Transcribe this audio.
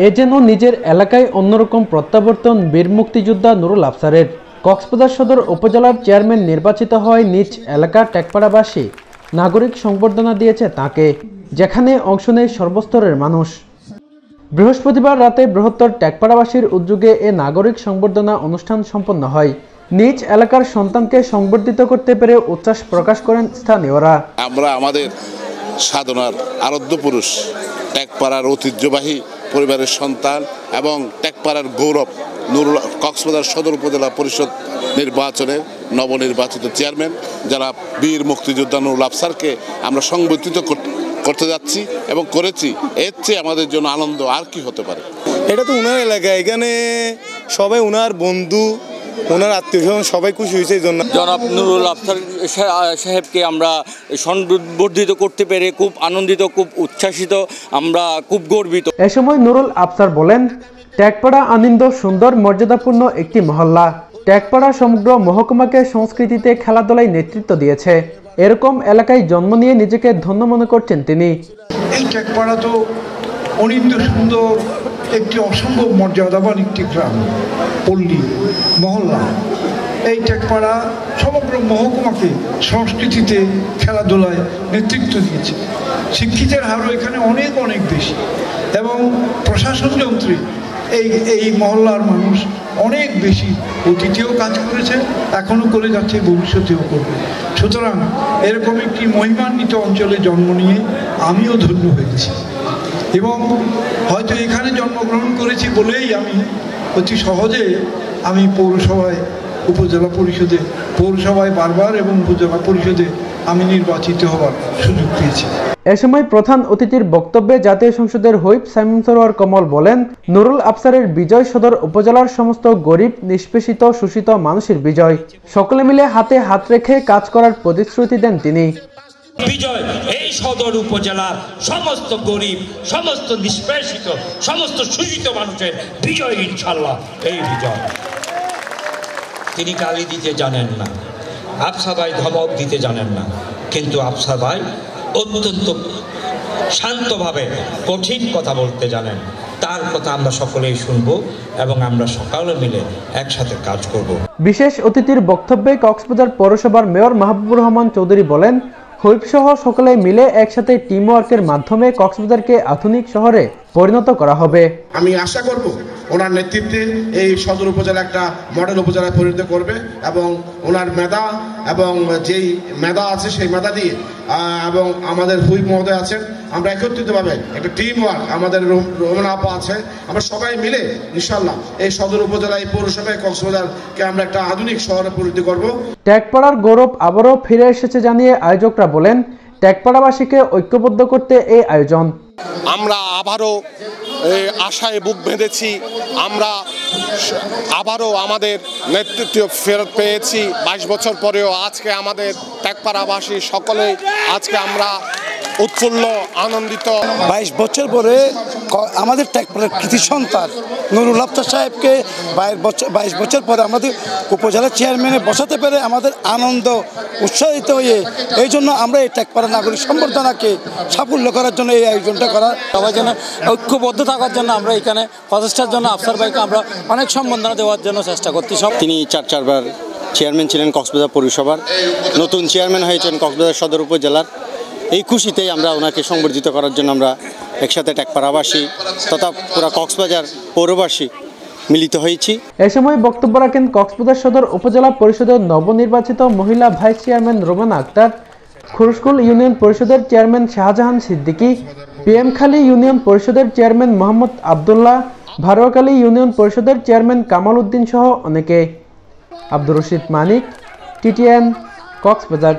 এ যেন নিজের এলাকায় অন্যরকম প্রত্যাবর্তন বীর মুক্তিযোদ্ধা নুরুল আফসারের। কক্সবাজার সদর উপজেলার চেয়ারম্যান নির্বাচিত হয় নিজ এলাকা টেকপাড়াবাসী নাগরিক সংবর্ধনা দিয়েছে তাকে, যেখানে অংশ নেয় সর্বস্তরের মানুষ। বৃহস্পতিবার রাতে বৃহত্তর টেকপাড়াবাসীর উদ্যোগে এ নাগরিক সংবর্ধনা অনুষ্ঠান সম্পন্ন হয়। নিজ এলাকার সন্তানকে সংবর্ধিত করতে পেরে উচ্ছ্বাস প্রকাশ করেন স্থানীয়রা। আমরা আমাদের সাধনার আরাধ্য পুরুষ, টেকপাড়ার ঐতিহ্যবাহী পরিবারের সন্তান এবং টেকপাড়ার গৌরব কক্সবাজার সদর উপজেলা পরিষদ নির্বাচনের নবনির্বাচিত চেয়ারম্যান যারা বীর মুক্তিযোদ্ধা নুরুল আফসারকে আমরা সংবর্ধিত করতে যাচ্ছি এবং করেছি। এর চেয়ে আমাদের জন্য আনন্দ আর কি হতে পারে। এটা তো উনার এলাকা, এখানে সবাই উনার বন্ধু, ওনার আত্মীয়স্বজন সবাই খুশি হয়েছে। এই জন্য জনাব নুরুল আফসার সাহেবকে আমরা সংবর্ধিত করতে পেরে খুব আনন্দিত, খুব উচ্ছ্বাসিত, আমরা খুব গর্বিত। এ সময় নুরুল আফসার বলেন, টেকপাড়া আনন্দ সুন্দর মর্যাদাপূর্ণ একটি মহল্লা। টেকপাড়া সমগ্র মহকুমাকে সংস্কৃতিতে খেলাধুলায় নেতৃত্ব দিয়েছে। এরকম এলাকায় জন্ম নিয়ে নিজেকে ধন্য মনে করছেন তিনি। এই টেকপাড়া তো অনিন্দ সুন্দর একটি অসম্ভব মর্যাদাবান একটি গ্রাম, পল্লী, মহল্লা। এই টেকপাড়া সমগ্র মহকুমাকে সংস্কৃতিতে খেলাধুলায় নেতৃত্ব দিয়েছে। শিক্ষিতের হারও এখানে অনেক অনেক বেশি এবং প্রশাসন যন্ত্রে এই মহল্লার মানুষ অনেক বেশি অতীতেও কাজ করেছে, এখনও করে যাচ্ছে, ভবিষ্যতেও করবে। সুতরাং এরকম একটি মহিমান্বিত অঞ্চলে জন্ম নিয়ে আমিও ধন্য হয়েছি এবং হয়তো এখানে জন্মগ্রহণ করেছি বলেই আমি অতি সহজে আমি পৌরসভায়, উপজেলা পরিষদে, পৌরসভায় বারবার এবং উপজেলা পরিষদে আমি নির্বাচিত হওয়ার সুযোগ পেয়েছি। এ সময় প্রধান অতিথির বক্তব্যে জাতীয় সংসদের হুইপ সাইমন সরোয়ার কমল বলেন, নুরুল আফসারের বিজয় সদর উপজেলার সমস্ত গরিব, নিষ্পেষিত, শোষিত মানুষের বিজয়। সকলে মিলে হাতে হাত রেখে কাজ করার প্রতিশ্রুতি দেন তিনি। বিজয় এই সদর উপজেলার সমস্ত গরিব, সমস্ত নিষ্পেষিত, সমস্ত শোষিত মানুষের বিজয়, ইনশাল্লাহ এই বিজয়। তিনি গালি দিতে জানেন না, আফসা ভাই ধমক দিতে জানেন না, কিন্তু আফসা ভাই অত্যন্ত শান্তভাবে কঠিন কথা বলতে জানেন। তার কথা আমরা সকলেই শুনবো এবং আমরা সকলে মিলে একসাথে কাজ করব। বিশেষ অতিথির বক্তব্যে কক্সবাজার পৌরসভার মেয়র মাহবুবুর রহমান চৌধুরী বলেন, হুইপ সহ সকলে মিলে একসাথে টিম ওয়ার্কের মাধ্যমে কক্সবাজারকে আধুনিক শহরে পরিণত করা হবে। আমি আশা করব ওনার নেতৃত্বে এই সদর উপজেলা একটা মডেল উপজেলায় পরিণত করবে এবং ওনার মেধা এবং যেই মেধা আছে সেই মেধা দিয়ে এবং আমাদের হুইপ মহোদয় আছেন, আমরা একত্রিতভাবে একটা টিম ওয়ার্ক, আমাদের রোমনা আপা আছে, আমরা সবাই মিলে ইনশাল্লাহ এই সদর উপজেলা, এই পৌরসভায় কক্সবাজারকে আমরা একটা আধুনিক শহরে পরিণত করব। টেকপাড়ার গৌরব আবারও ফিরে এসেছে জানিয়ে আয়োজকরা বলেন, টেকপাড়াবাসীকে ঐক্যবদ্ধ করতে এই আয়োজন। আমরা আবারও আশায় বুক বেঁধেছি, আমরা আবারও আমাদের নেতৃত্ব ফেরত পেয়েছি 22 বছর পরেও। আজকে আমাদের টেকপাড়াবাসী সকলেই আজকে আমরা উৎফুল্ল, আনন্দিত। 22 বছর পরে আমাদের টেকপাড়ার কৃতি সন্তান নুরুল আফসার সাহেবকে 22 বছর পরে আমাদের উপজেলা চেয়ারম্যানে বসাতে পেরে আমাদের আনন্দ, উৎসাহিত হয়ে এই জন্য আমরা এই টেকপাড়া নাগরিক সংবর্ধনাকে সাফল্য করার জন্য এই আয়োজনটা করা। সবাই যেন ঐক্যবদ্ধ থাকার জন্য আমরা এখানে প্রচেষ্টার জন্য আফসার ভাইকে আমরা অনেক সম্বর্ধনা দেওয়ার জন্য চেষ্টা করছি। তিনি চারবার চেয়ারম্যান ছিলেন কক্সবাজার পৌরসভার, নতুন চেয়ারম্যান হয়েছেন কক্সবাজার সদর উপজেলার। এই খুশিতেই আমরা ওনাকে সংবর্ধিত করার জন্য আমরা একসাথে টেকপাড়াবাসী তথা পুরা কক্সবাজার পৌরবাসী মিলিত হয়েছি। এ সময় বক্তব্য রাখেন কক্সবাজার সদর উপজেলা পরিষদের নবনির্বাচিত মহিলা vice chairman Romana Akter, Khuruskul union পরিষদের চেয়ারম্যান শাহজাহান সিদ্দিকী, পিএমখালী ইউনিয়ন পরিষদের চেয়ারম্যান মোহাম্মদ আবদুল্লাহ, ভারোয়াখালী ইউনিয়ন পরিষদের চেয়ারম্যান কামাল উদ্দিন সহ অনেকে। আব্দুর রশিদ মানিক, টিটিএন, কক্সবাজার।